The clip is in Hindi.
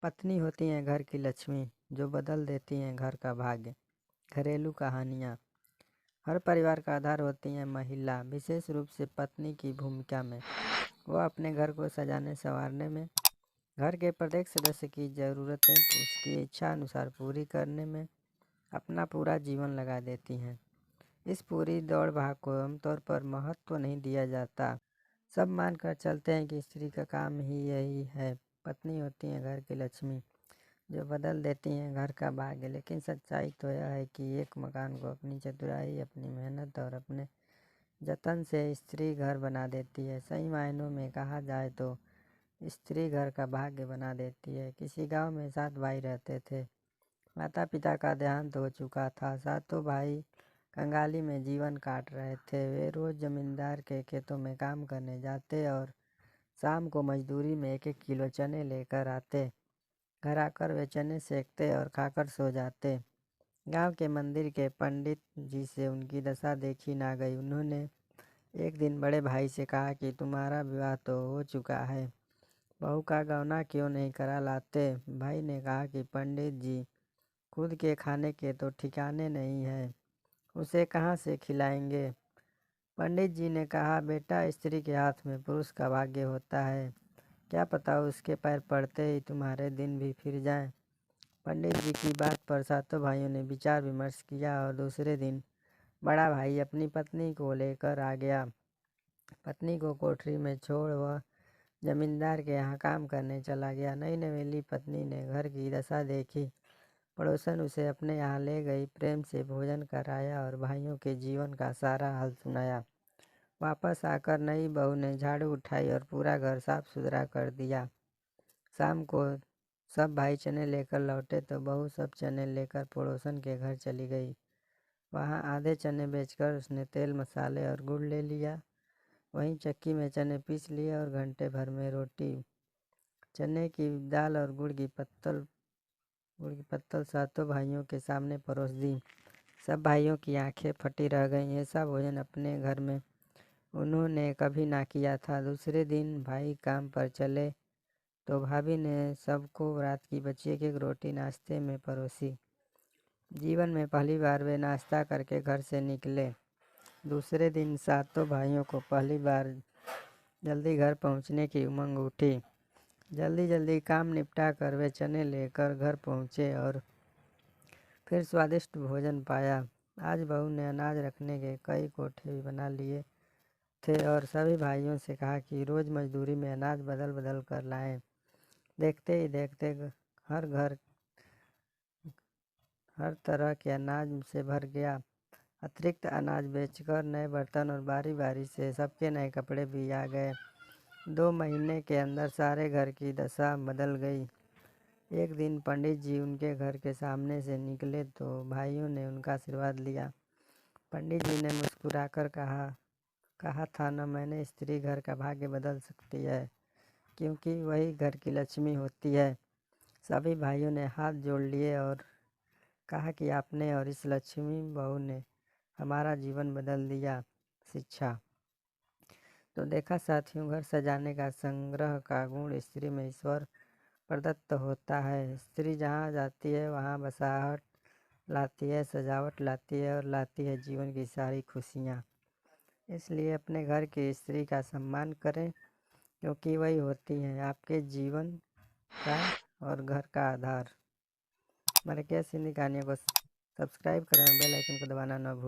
पत्नी होती हैं घर की लक्ष्मी, जो बदल देती हैं घर का भाग्य। घरेलू कहानियाँ। हर परिवार का आधार होती हैं महिला, विशेष रूप से पत्नी की भूमिका में। वह अपने घर को सजाने संवारने में, घर के प्रत्येक सदस्य की ज़रूरतें उसकी इच्छा अनुसार पूरी करने में अपना पूरा जीवन लगा देती हैं। इस पूरी दौड़ भाग को आमतौर पर महत्व नहीं दिया जाता। सब मानकर चलते हैं कि स्त्री का काम ही यही है। पत्नी होती हैं घर की लक्ष्मी, जो बदल देती हैं घर का भाग्य। लेकिन सच्चाई तो यह है कि एक मकान को अपनी चतुराई, अपनी मेहनत और अपने जतन से स्त्री घर बना देती है। सही मायनों में कहा जाए तो स्त्री घर का भाग्य बना देती है। किसी गांव में 7 भाई रहते थे। माता पिता का देहांत हो चुका था। सातों भाई कंगाली में जीवन काट रहे थे। वे रोज जमींदार के खेतों में काम करने जाते और शाम को मजदूरी में 1-1 किलो चने लेकर आते। घर आकर वे चने सेकते और खाकर सो जाते। गांव के मंदिर के पंडित जी से उनकी दशा देखी ना गई। उन्होंने एक दिन बड़े भाई से कहा कि तुम्हारा विवाह तो हो चुका है, बहू का गौना क्यों नहीं करा लाते। भाई ने कहा कि पंडित जी, खुद के खाने के तो ठिकाने नहीं है, उसे कहाँ से खिलाएंगे। पंडित जी ने कहा, बेटा, स्त्री के हाथ में पुरुष का भाग्य होता है, क्या पता उसके पैर पड़ते ही तुम्हारे दिन भी फिर जाएं। पंडित जी की बात पर सातों भाइयों ने विचार विमर्श किया और दूसरे दिन बड़ा भाई अपनी पत्नी को लेकर आ गया। पत्नी को कोठरी में छोड़ वह जमींदार के यहाँ काम करने चला गया। नई नवेली पत्नी ने घर की दशा देखी। पड़ोसन उसे अपने यहाँ ले गई, प्रेम से भोजन कराया और भाइयों के जीवन का सारा हाल सुनाया। वापस आकर नई बहू ने झाड़ू उठाई और पूरा घर साफ सुथरा कर दिया। शाम को सब भाई चने लेकर लौटे तो बहू सब चने लेकर पड़ोसन के घर चली गई। वहाँ आधे चने बेचकर उसने तेल, मसाले और गुड़ ले लिया। वहीं चक्की में चने पीस लिए और घंटे भर में रोटी, चने की दाल और गुड़ की पत्तल सातों भाइयों के सामने परोस दी। सब भाइयों की आंखें फटी रह गईं। ऐसा भोजन अपने घर में उन्होंने कभी ना किया था। दूसरे दिन भाई काम पर चले तो भाभी ने सबको रात की बची एक रोटी नाश्ते में परोसी। जीवन में पहली बार वे नाश्ता करके घर से निकले। दूसरे दिन सातों भाइयों को पहली बार जल्दी घर पहुंचने की उमंग उठी। जल्दी जल्दी काम निपटा कर वे चने लेकर घर पहुंचे और फिर स्वादिष्ट भोजन पाया। आज बहू ने अनाज रखने के कई कोठे भी बना लिए थे और सभी भाइयों से कहा कि रोज मजदूरी में अनाज बदल बदल कर लाएं। देखते ही देखते हर घर हर तरह के अनाज से भर गया। अतिरिक्त अनाज बेचकर नए बर्तन और बारी बारी से सबके नए कपड़े भी आ गए। 2 महीने के अंदर सारे घर की दशा बदल गई। एक दिन पंडित जी उनके घर के सामने से निकले तो भाइयों ने उनका आशीर्वाद लिया। पंडित जी ने मुस्कुराकर कहा था न, मैंने स्त्री घर का भाग्य बदल सकती है, क्योंकि वही घर की लक्ष्मी होती है। सभी भाइयों ने हाथ जोड़ लिए और कहा कि आपने और इस लक्ष्मी बहू ने हमारा जीवन बदल दिया। शिक्षा। तो देखा साथियों, घर सजाने का, संग्रह का गुण स्त्री में ईश्वर प्रदत्त होता है। स्त्री जहाँ जाती है वहाँ बसाहट लाती है, सजावट लाती है और लाती है जीवन की सारी खुशियाँ। इसलिए अपने घर की स्त्री का सम्मान करें, क्योंकि वही होती हैं आपके जीवन का और घर का आधार। हमारे केएस हिंदी कहानियों को सब्सक्राइब करें और बेल आइकन को दबाना न भूलें।